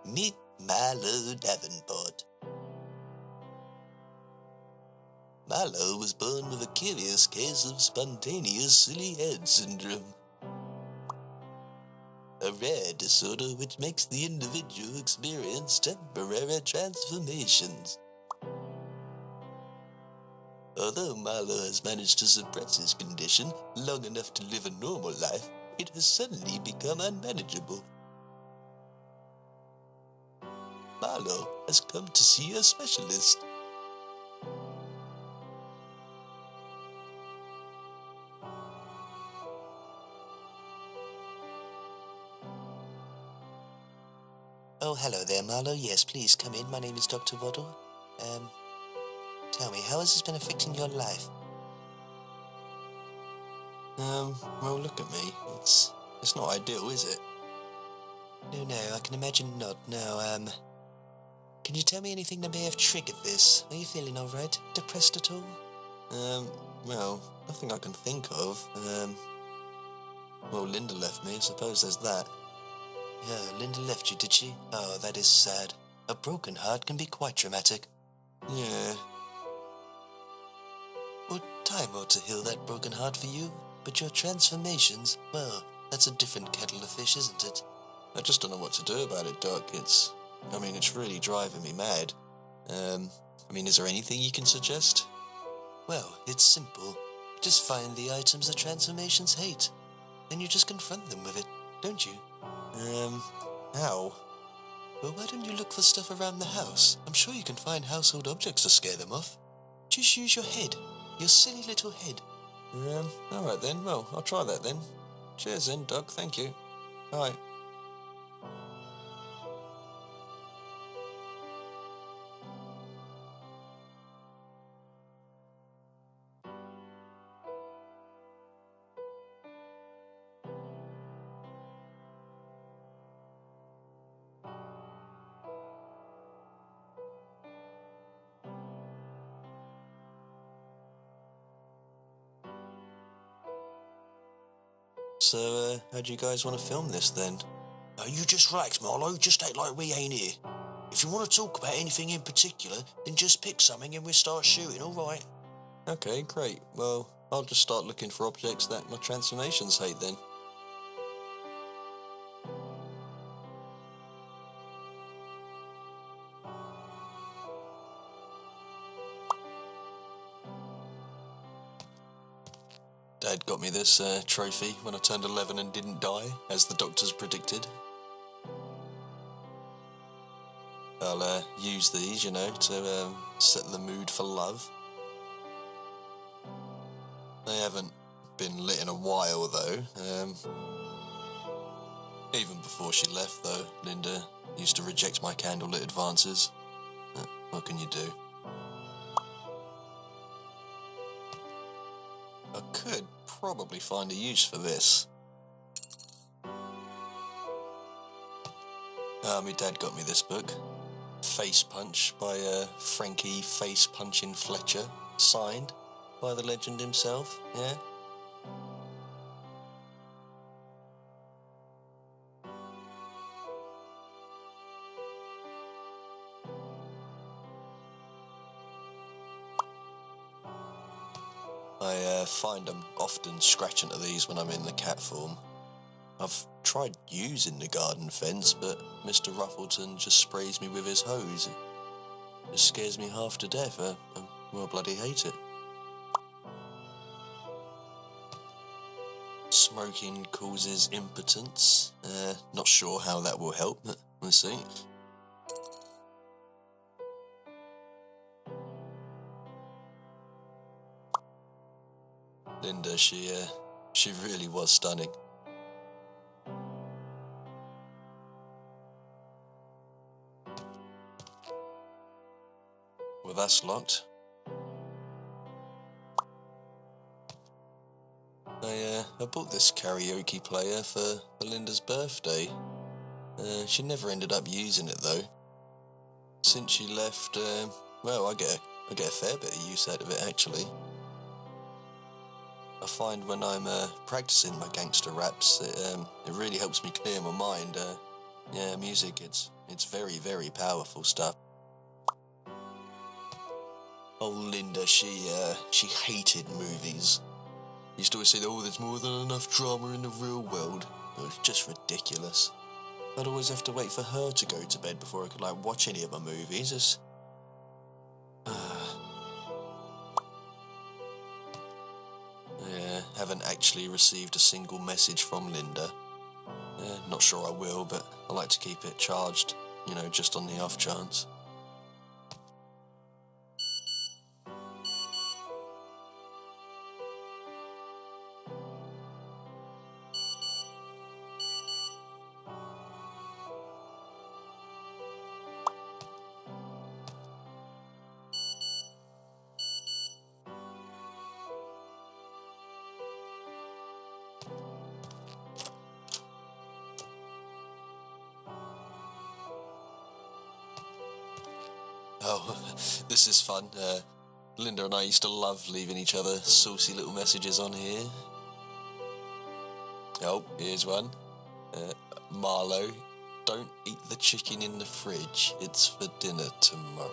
Meet Marlo Davenport. Marlo was born with a curious case of spontaneous silly head syndrome, a rare disorder which makes the individual experience temporary transformations. Although Marlo has managed to suppress his condition long enough to live a normal life, it has suddenly become unmanageable. Marlo has come to see a specialist. Oh, hello there, Marlo. Yes, please come in. My name is Dr. Waddle. Tell me, how has this been affecting your life? Well, look at me. It's not ideal, is it? No, I can imagine not. No, can you tell me anything that may have triggered this? Are you feeling all right? Depressed at all? Well, nothing I can think of. Well, Linda left me. I suppose there's that. Yeah, Linda left you, did she? Oh, that is sad. A broken heart can be quite dramatic. Yeah. Well, time ought to heal that broken heart for you, but your transformations, well, that's a different kettle of fish, isn't it? I just don't know what to do about it, Doc. It's really driving me mad. Is there anything you can suggest? Well, it's simple. Just find the items the transformations hate. Then you just confront them with it, don't you? How? Well, why don't you look for stuff around the house? I'm sure you can find household objects to scare them off. Just use your head. Your silly little head. Alright then. Well, I'll try that then. Cheers then, Doc. Thank you. Bye. So, how do you guys want to film this then? You just relax, Marlo. Just act like we ain't here. If you want to talk about anything in particular, then just pick something and we'll start shooting, alright? Okay, great. Well, I'll just start looking for objects that my transformations hate then. Dad got me this trophy when I turned 11 and didn't die, as the doctors predicted. I'll use these, to set the mood for love. They haven't been lit in a while, though. Even before she left, though, Linda used to reject my candlelit advances. What can you do? I could probably find a use for this. My dad got me this book. Face Punch by Frankie Face Punchin' Fletcher. Signed by the legend himself, yeah? I find I'm often scratching at these when I'm in the cat form. I've tried using the garden fence, but Mr. Ruffleton just sprays me with his hose. It scares me half to death. I bloody hate it. Smoking causes impotence. Not sure how that will help, but we'll see. Linda, she really was stunning. Well, that's locked. I bought this karaoke player for Linda's birthday. She never ended up using it, though. Since she left, I get a fair bit of use out of it, actually. I find when I'm practicing my gangster raps, it really helps me clear my mind. Yeah, music, it's very, very powerful stuff. Oh, Linda, she hated movies. Used to always say, oh, there's more than enough drama in the real world. It was just ridiculous. I'd always have to wait for her to go to bed before I could, watch any of my movies. It's... yeah, haven't actually received a single message from Linda. Not sure I will, but I like to keep it charged, just on the off chance. Oh, this is fun. Linda and I used to love leaving each other saucy little messages on here. Oh, here's one. Marlo, don't eat the chicken in the fridge. It's for dinner tomorrow.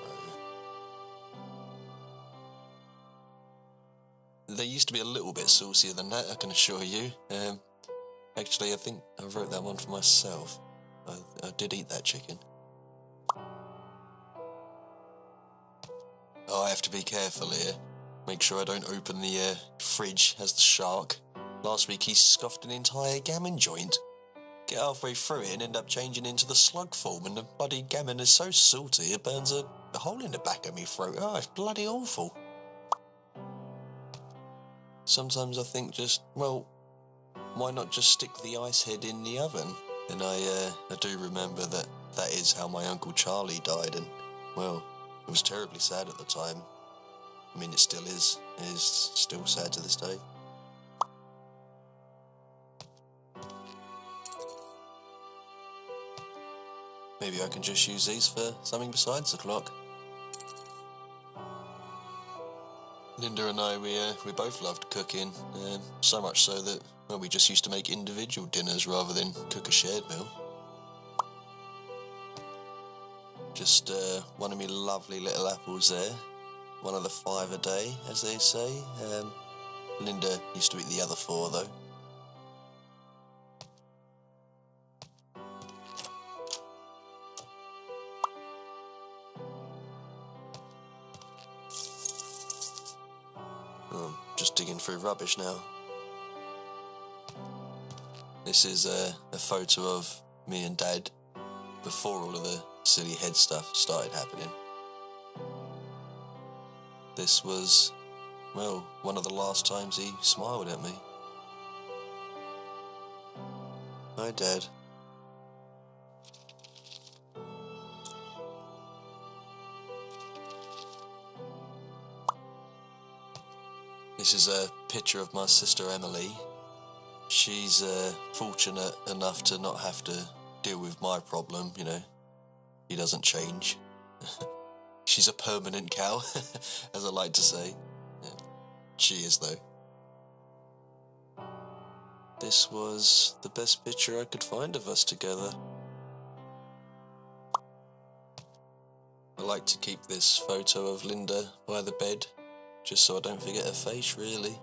They used to be a little bit saucier than that, I can assure you. Actually, I think I wrote that one for myself. I did eat that chicken. Oh, I have to be careful here. Make sure I don't open the fridge as the shark. Last week he scoffed an entire gammon joint. Get halfway through it and end up changing into the slug form, and the bloody gammon is so salty it burns a hole in the back of me throat. Oh, it's bloody awful. Sometimes I think why not just stick the ice head in the oven? And I do remember that is how my Uncle Charlie died, and, well, it was terribly sad at the time. I mean, it still is. It is still sad to this day. Maybe I can just use these for something besides the clock. Linda and I, we both loved cooking, so much so that, well, we just used to make individual dinners rather than cook a shared meal. Just one of me lovely little apples there. One of the 5 a day, as they say. Linda used to eat the other 4, though. Oh, just digging through rubbish now. This is a photo of me and Dad before all of the silly head stuff started happening. This was, well, one of the last times he smiled at me. Hi, Dad. This is a picture of my sister Emily. She's fortunate enough to not have to deal with my problem, He doesn't change. She's a permanent cow, as I like to say. Yeah, she is, though. This was the best picture I could find of us together. I like to keep this photo of Linda by the bed, just so I don't forget her face, really.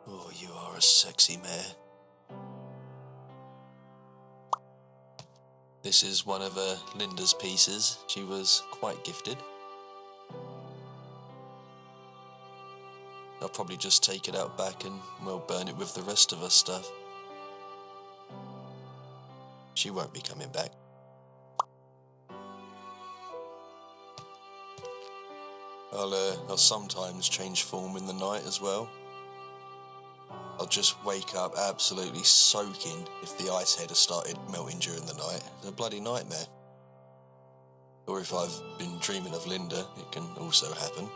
Oh, you are a sexy mare. This is one of Linda's pieces. She was quite gifted. I'll probably just take it out back and, well, burn it with the rest of her stuff. She won't be coming back. I'll sometimes change form in the night as well. I'll just wake up absolutely soaking if the ice head has started melting during the night. It's a bloody nightmare. Or if I've been dreaming of Linda, it can also happen.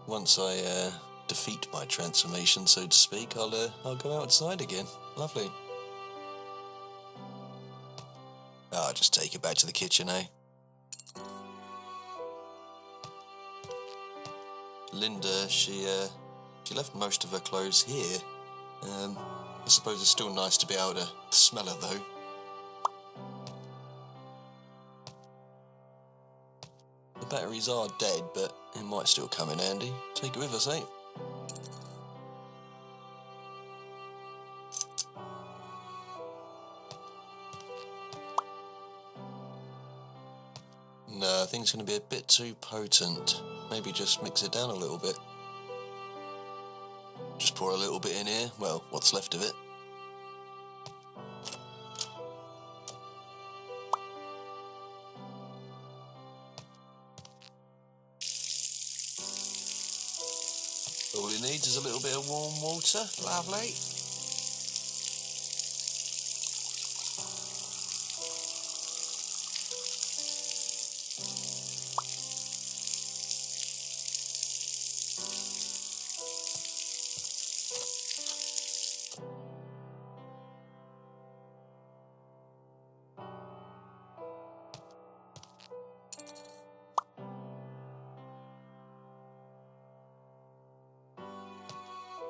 Once I defeat my transformation, so to speak, I'll go outside again. Lovely. I'll just take it back to the kitchen, eh? Linda, she left most of her clothes here. I suppose it's still nice to be able to smell it though. The batteries are dead, but it might still come in handy. Take it with us, eh? No, I think it's going to be a bit too potent. Maybe just mix it down a little bit. Just pour a little bit in here. Well, what's left of it. All it needs is a little bit of warm water. Lovely.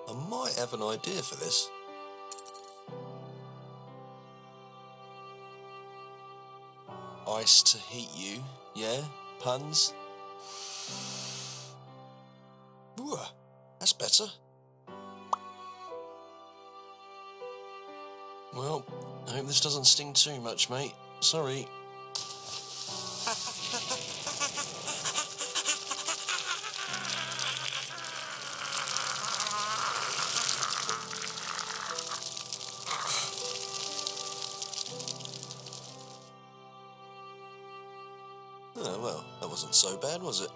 I might have an idea for this. Ice to heat you, yeah? Puns? Ooh, that's better. Well, I hope this doesn't sting too much, mate. Sorry. Oh, well, that wasn't so bad, was it?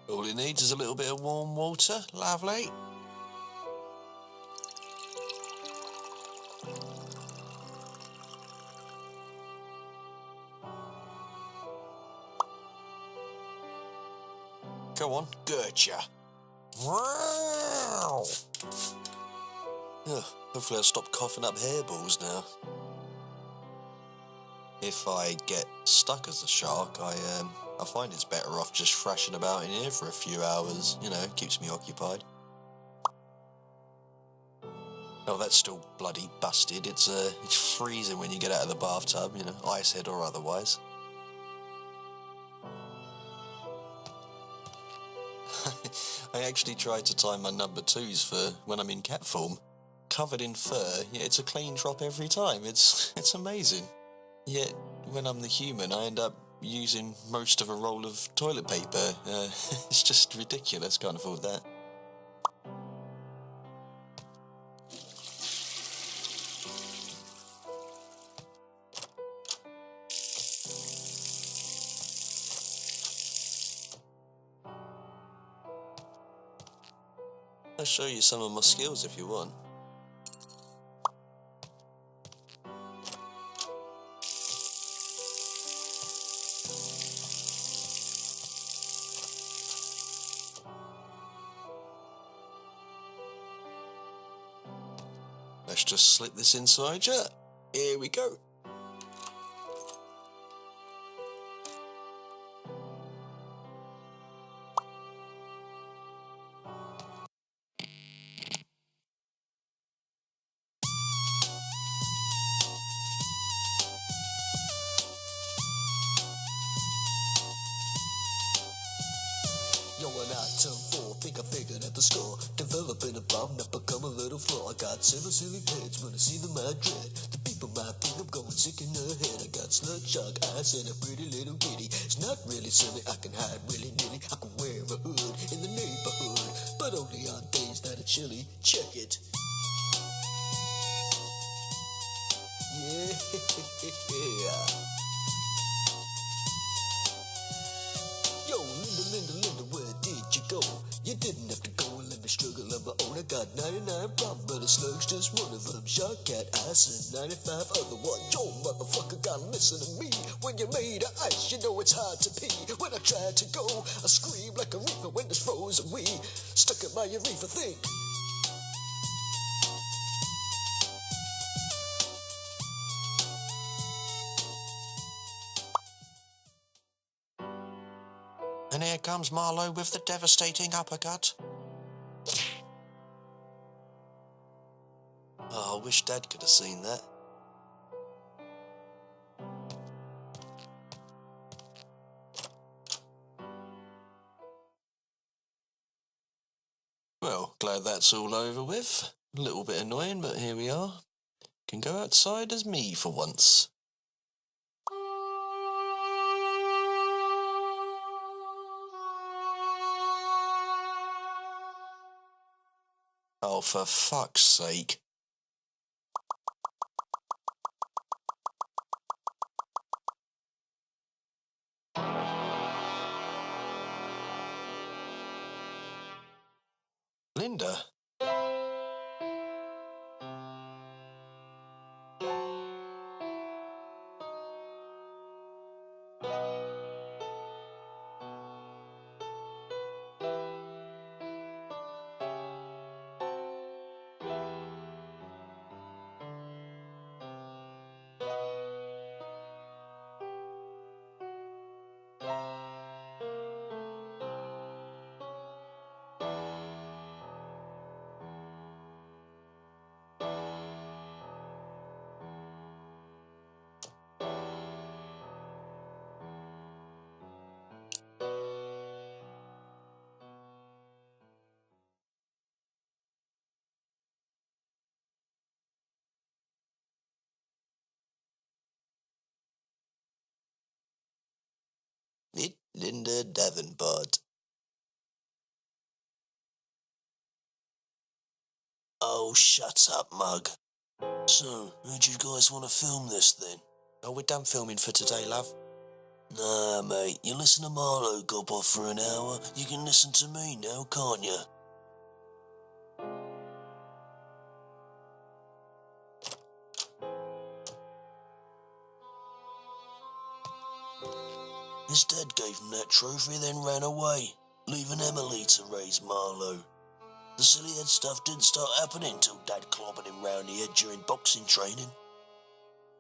All it needs is a little bit of warm water. Lovely. Go on, gotcha. Hopefully I'll stop coughing up hairballs now. If I get stuck as a shark, I find it's better off just thrashing about in here for a few hours. You know, keeps me occupied. Oh, that's still bloody busted. It's freezing when you get out of the bathtub, you know, ice head or otherwise. I actually tried to tie my number 2s for when I'm in cat form. Covered in fur, yeah, it's a clean drop every time. It's amazing. Yet, when I'm the human, I end up using most of a roll of toilet paper. It's just ridiculous, can't afford that. I'll show you some of my skills if you want. Let's just slip this inside you. Here we go. Yo, when I turned 4, think I figured out the score. Developing a bomb, not become a little flaw. I got several silly heads when I see them I dread. The people might think I'm going sick in the head. I got slut shark eyes and a pretty little kitty. It's not really silly, I can hide willy-nilly. I can wear a hood in the neighborhood, but only on days that are chilly. Check it. Yeah. Yo, Linda, where did you go? You didn't have to go and let me struggle on my own. I got 99 problems, but a slug's just one of them. Shark, cat, ice, and 95 other ones. Yo, motherfucker, gotta listen to me. When you're made of ice, you know it's hard to pee. When I tried to go, I screamed like a reefer when it's frozen. We stuck in my urethra thing. And here comes Marlo with the devastating uppercut. Oh, I wish Dad could have seen that. Well, glad that's all over with. A little bit annoying, but here we are. Can go outside as me for once. Oh, for fuck's sake. Linda? Linda Davenport. Oh, shut up, mug. So, who'd you guys want to film this then? Oh, we're done filming for today, love. Nah, mate, you listen to Marlo gob off for an hour, you can listen to me now, can't you? His dad gave him that trophy, then ran away, leaving Emily to raise Marlo. The silly head stuff didn't start happening till Dad clobbing him round the head during boxing training.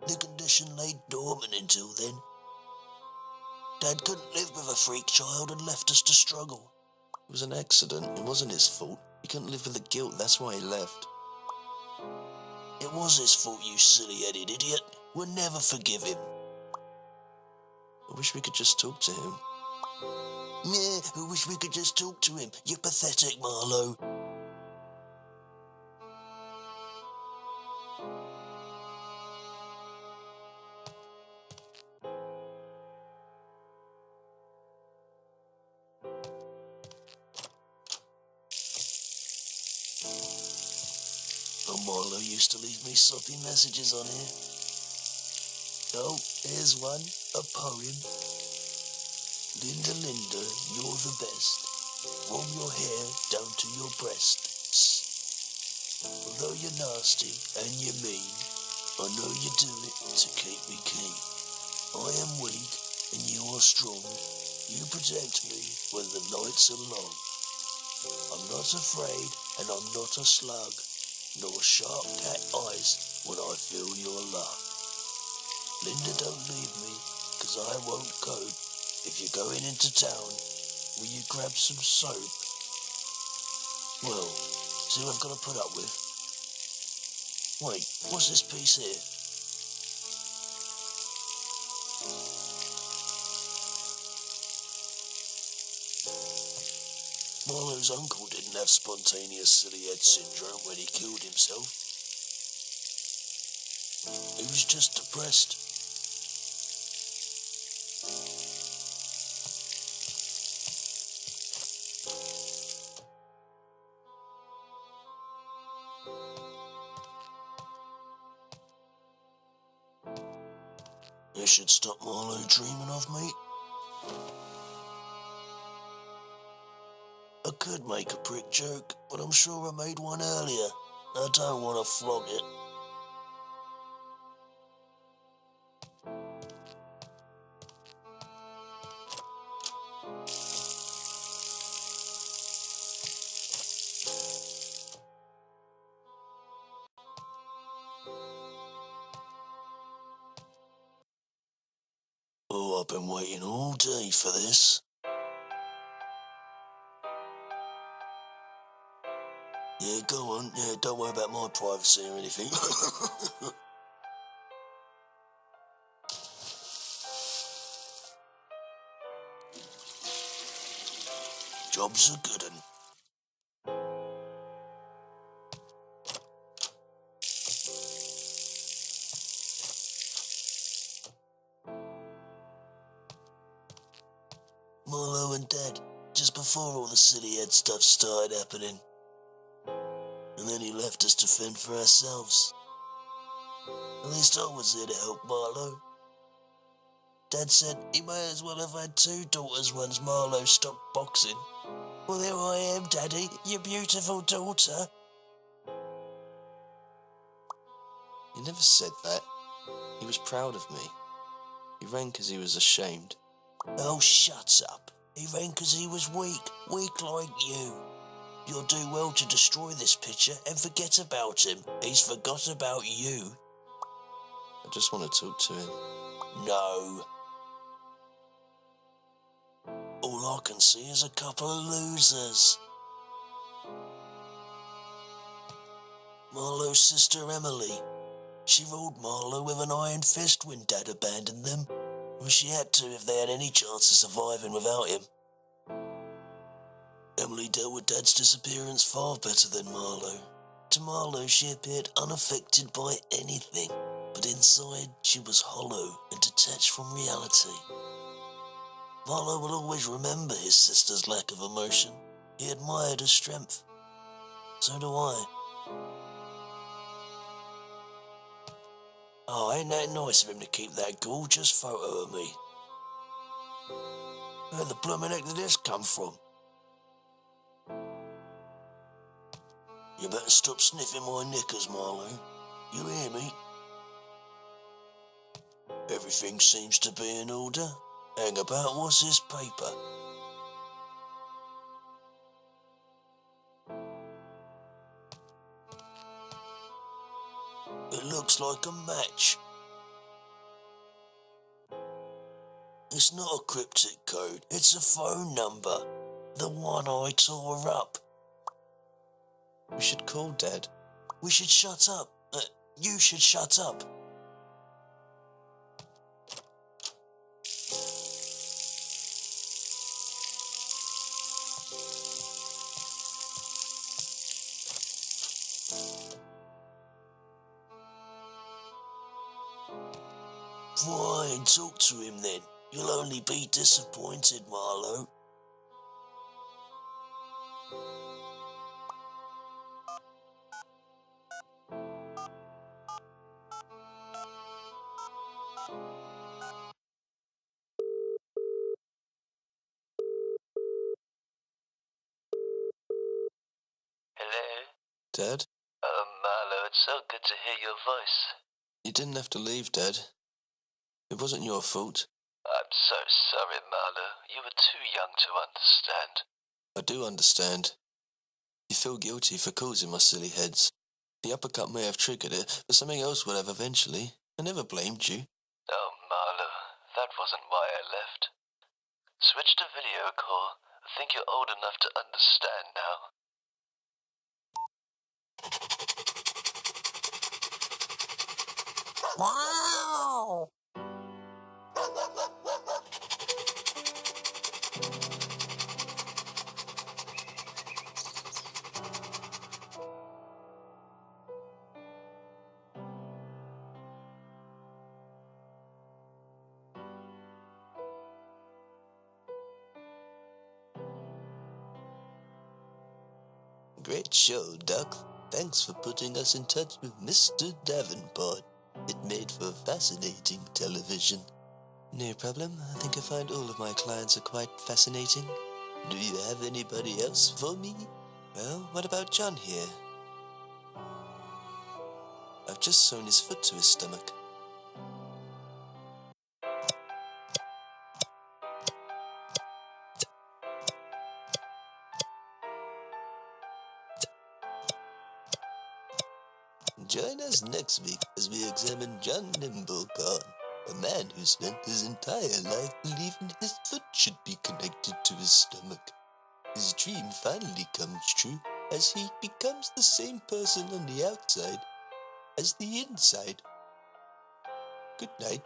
The condition lay dormant until then. Dad couldn't live with a freak child and left us to struggle. It was an accident, it wasn't his fault. He couldn't live with the guilt, that's why he left. It was his fault, you silly-headed idiot. We'll never forgive him. I wish we could just talk to him. Yeah, I wish we could just talk to him. You're pathetic, Marlo. Oh, Marlo used to leave me soppy messages on here. Oh, here's one, a poem. Linda, Linda, you're the best. Warm your hair down to your breasts. Although you're nasty and you're mean, I know you do it to keep me keen. I am weak and you are strong. You protect me when the nights are long. I'm not afraid and I'm not a slug, nor sharp cat eyes when I feel your love. Linda, don't leave me, 'cause I won't cope. If you're going into town, will you grab some soap? Well, see what I've got to put up with. Wait, what's this piece here? Marlo's uncle didn't have spontaneous silly head syndrome when he killed himself. He was just depressed. You should stop Marlo dreaming of me. I could make a prick joke, but I'm sure I made one earlier. I don't want to flog it. Oh, I've been waiting all day for this. Yeah, go on. Yeah, don't worry about my privacy or anything. Job's a good un. Marlo and Dad, just before all the silly head stuff started happening. And then he left us to fend for ourselves. At least I was there to help Marlo. Dad said he might as well have had 2 daughters once Marlo stopped boxing. Well, there I am, Daddy, your beautiful daughter. He never said that. He was proud of me. He ran 'cause he was ashamed. Oh, shut up. He ran 'cause he was weak like you. You'll do well to destroy this picture and forget about him. He's forgot about you. I just want to talk to him. No. All I can see is a couple of losers. Marlo's sister Emily. She ruled Marlo with an iron fist when Dad abandoned them. Well, she had to if they had any chance of surviving without him. Emily dealt with Dad's disappearance far better than Marlo. To Marlo, she appeared unaffected by anything, but inside she was hollow and detached from reality. Marlo will always remember his sister's lack of emotion. He admired her strength. So do I. Oh, ain't that nice of him to keep that gorgeous photo of me? Where the blooming heck did this come from? You better stop sniffing my knickers, Marlo. You hear me? Everything seems to be in order. Hang about, what's this paper? It looks like a match. It's not a cryptic code, it's a phone number. The one I tore up. We should call Dad. We should shut up. You should shut up. Fine, talk to him then. You'll only be disappointed, Marlo. Hello? Dad? Marlo, it's so good to hear your voice. You didn't have to leave, Dad. It wasn't your fault. I'm so sorry, Marlo. You were too young to understand. I do understand. You feel guilty for causing my silly heads. The uppercut may have triggered it, but something else would have eventually. I never blamed you. Oh, Marlo, that wasn't why I left. Switch to video call. I think you're old enough to understand now. Wow! Great show, Duck. Thanks for putting us in touch with Mr. Davenport. It made for fascinating television. No problem. I think I find all of my clients are quite fascinating. Do you have anybody else for me? Well, what about John here? I've just sewn his foot to his stomach. Join us next week as we examine John Nimblecorn, a man who spent his entire life believing his foot should be connected to his stomach. His dream finally comes true, as he becomes the same person on the outside as the inside. Good night.